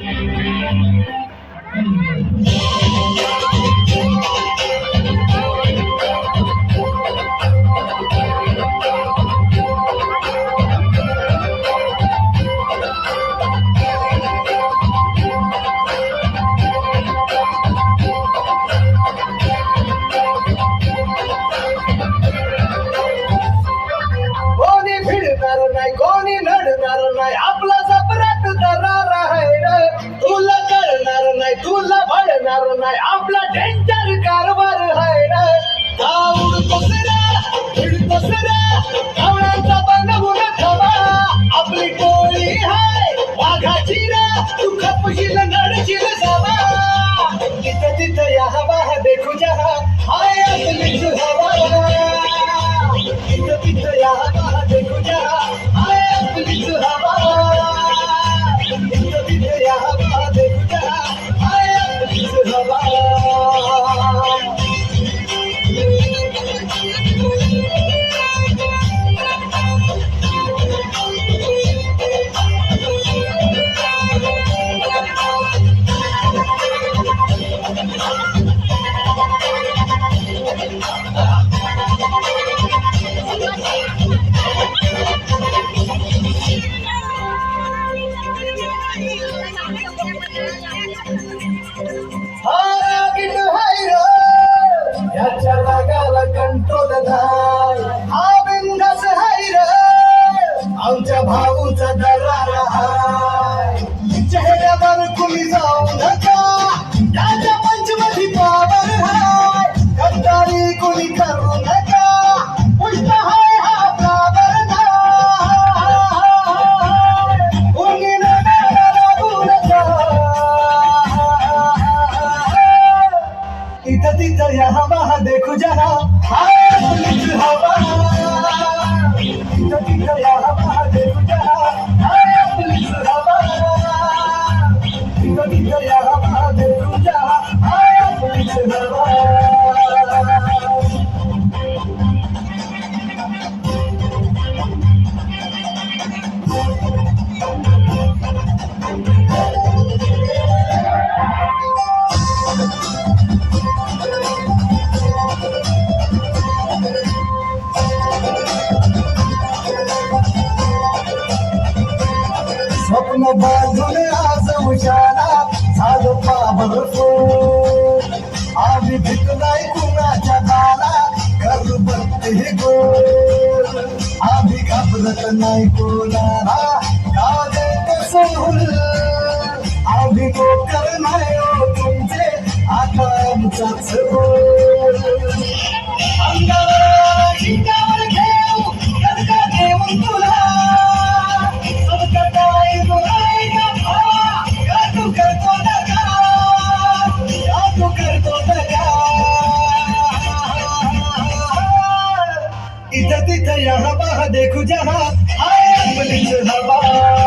कोणी भिडणार नाही, कोणी नडणार नाही, आपला जबराट दरार आहे रे. तुला कळणार नाही, तुला भळणार नाही, आपला डेंजर कारभार आहे रे. का उडतोस रे, भिडतोस रे, कावळ्यांचा बनवून खवा. आपली टोळी आहे वाघाची रे, तू खपशील नडशील जावा. तिथं तिथं या हवा देखू जहा, हाय आपलीच हवा. तिथं तिथं या हवा देखू जहा, हाय आपलीच हवा. तिथं तिथं या हवा देखू जहा, हाय आपलीच हवा. हा गिट हाय रे, याच्या रागाला कंट्रोल नाही. हा बिंदास हाय रे, आमच्या भाऊचा दरार हाय. चेहऱ्यावर कुणी जाऊ नका, त्याच्या पंचमधी पावर हाय. गद्दारी कुणी करू नका, उलट हाय हा फ्लावर नाय. कुणी नका लागू नका, तिथं तिथं या हवा देखू जहा, हाय आपलीच हवा. तिथं तिथं या हवा देखू जहा, हाय आपलीच हवा. तिथं तिथं या हवा देखू जहा, हाय आपलीच हवा. स्वप्न बांधून आज उशाला झालं पावरफुल. आम्ही भिकलाय कुणाच्या दाला, करू बघते गोल. आम्ही घाबरत नाही कोणाला, का देत सोडून. आम्ही गोकर नाही हो तुमचे, आता आमचाच बोल. अंगावर शिंगावर घेऊ, गदगा देऊन तुला. तिथं तिथं या हवा देखू जहा, हाय आपलीच हवा.